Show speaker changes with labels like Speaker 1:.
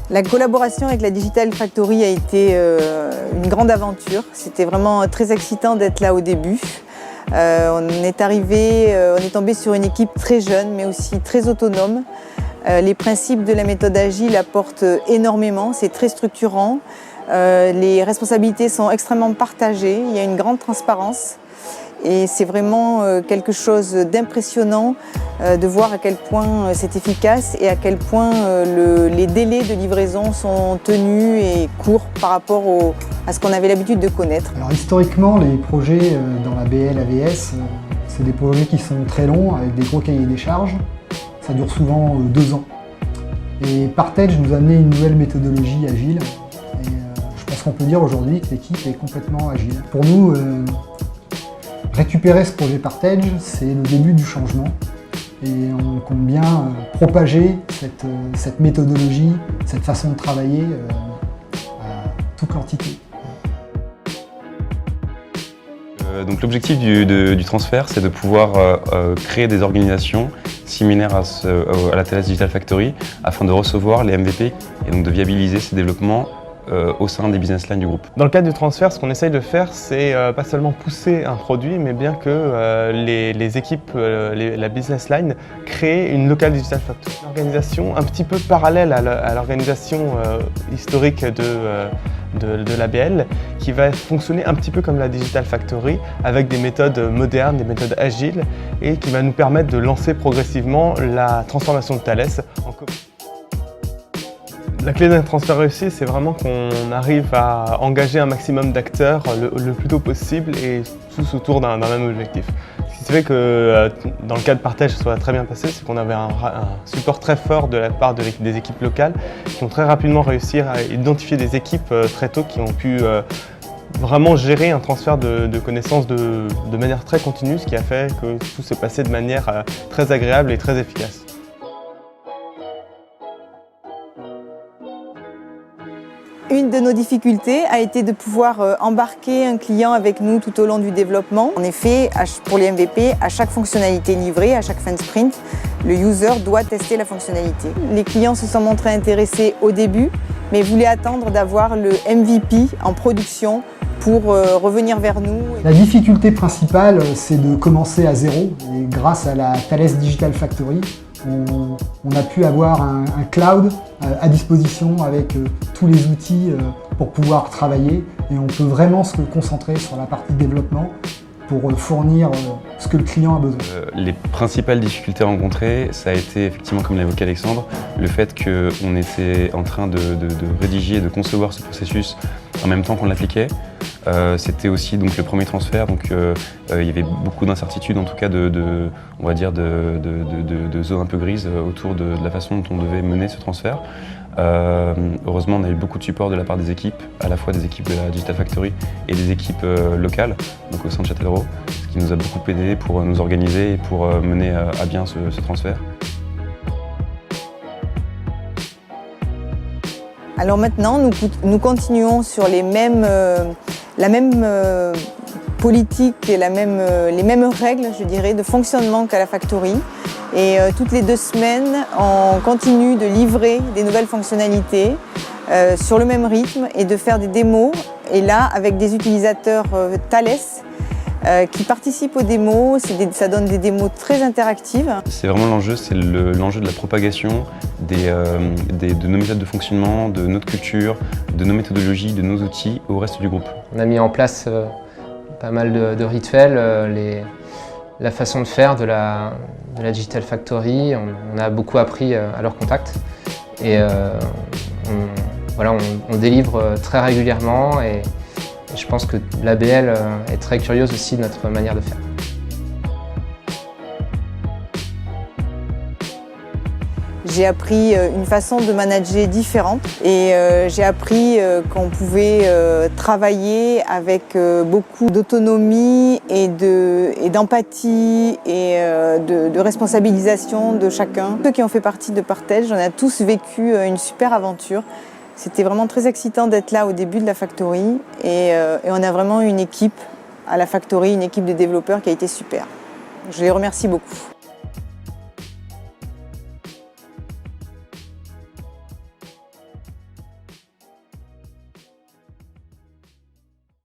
Speaker 1: La collaboration avec la Digital Factory a été une grande aventure. C'était vraiment très excitant d'être là au début. On est tombé sur une équipe très jeune mais aussi très autonome. Les principes de la méthode agile apportent énormément, c'est très structurant. Les responsabilités sont extrêmement partagées, il y a une grande transparence. Et c'est vraiment quelque chose d'impressionnant de voir à quel point c'est efficace et à quel point les délais de livraison sont tenus et courts par rapport à ce qu'on avait l'habitude de connaître.
Speaker 2: Alors historiquement, les projets dans la BL AVS, c'est des projets qui sont très longs avec des gros cahiers des charges. Ça dure souvent 2 ans. Et Partedge nous a amené une nouvelle méthodologie agile. Et je pense qu'on peut dire aujourd'hui que l'équipe est complètement agile. Pour nous, récupérer ce projet Partedge, c'est le début du changement et on compte bien propager cette méthodologie, cette façon de travailler à toute l'entité.
Speaker 3: Donc l'objectif du transfert, c'est de pouvoir créer des organisations similaires à la Thales Digital Factory afin de recevoir les MVP et donc de viabiliser ces développements au sein des business lines du groupe.
Speaker 4: Dans le cadre du transfert, ce qu'on essaye de faire, c'est pas seulement pousser un produit, mais bien que les équipes, la business line, créent une local digital factory. Une organisation un petit peu parallèle à l'organisation historique de l'ABL, qui va fonctionner un petit peu comme la Digital Factory, avec des méthodes modernes, des méthodes agiles, et qui va nous permettre de lancer progressivement la transformation de Thales en commun. La clé d'un transfert réussi, c'est vraiment qu'on arrive à engager un maximum d'acteurs le plus tôt possible et tous autour d'un même objectif. Ce qui fait que dans le cas de Partedge, ça soit très bien passé, c'est qu'on avait un support très fort de la part des équipes locales qui ont très rapidement réussi à identifier des équipes très tôt qui ont pu vraiment gérer un transfert de connaissances de manière très continue, ce qui a fait que tout s'est passé de manière très agréable et très efficace.
Speaker 1: Une de nos difficultés a été de pouvoir embarquer un client avec nous tout au long du développement. En effet, pour les MVP, à chaque fonctionnalité livrée, à chaque fin de sprint, le user doit tester la fonctionnalité. Les clients se sont montrés intéressés au début, mais voulaient attendre d'avoir le MVP en production pour revenir vers nous.
Speaker 2: La difficulté principale, c'est de commencer à zéro. Et grâce à la Thales Digital Factory, on a pu avoir un cloud à disposition avec tous les outils pour pouvoir travailler et on peut vraiment se concentrer sur la partie développement pour fournir ce que le client a besoin.
Speaker 3: Les principales difficultés rencontrées, ça a été effectivement, comme l'a évoqué Alexandre, le fait qu'on était en train de rédiger et de concevoir ce processus en même temps qu'on l'appliquait. C'était aussi donc, le premier transfert, donc il y avait beaucoup d'incertitudes, en tout cas on va dire de zones un peu grises autour de la façon dont on devait mener ce transfert. Heureusement, on a eu beaucoup de support de la part des équipes, à la fois des équipes de la Digital Factory et des équipes locales, donc au sein de Châtellerault, ce qui nous a beaucoup aidé pour nous organiser et pour mener à bien ce transfert.
Speaker 1: Alors maintenant, nous continuons sur la même politique et les mêmes règles, je dirais, de fonctionnement qu'à la Factory. Et toutes les 2 semaines, on continue de livrer des nouvelles fonctionnalités sur le même rythme et de faire des démos. Et là, avec des utilisateurs Thales qui participent aux démos, ça donne des démos très interactives.
Speaker 3: C'est vraiment l'enjeu, c'est l'enjeu de la propagation de nos méthodes de fonctionnement, de notre culture, de nos méthodologies, de nos outils au reste du groupe.
Speaker 5: On a mis en place pas mal de rituels, la façon de faire de la Digital Factory. On a beaucoup appris à leur contact et on délivre très régulièrement et je pense que l'ABL est très curieuse aussi de notre manière de faire.
Speaker 1: J'ai appris une façon de manager différente et j'ai appris qu'on pouvait travailler avec beaucoup d'autonomie et d'empathie et de responsabilisation de chacun. Ceux qui ont fait partie de Partedge, on a tous vécu une super aventure. C'était vraiment très excitant d'être là au début de la Factory et on a vraiment une équipe à la Factory, une équipe de développeurs qui a été super. Je les remercie beaucoup.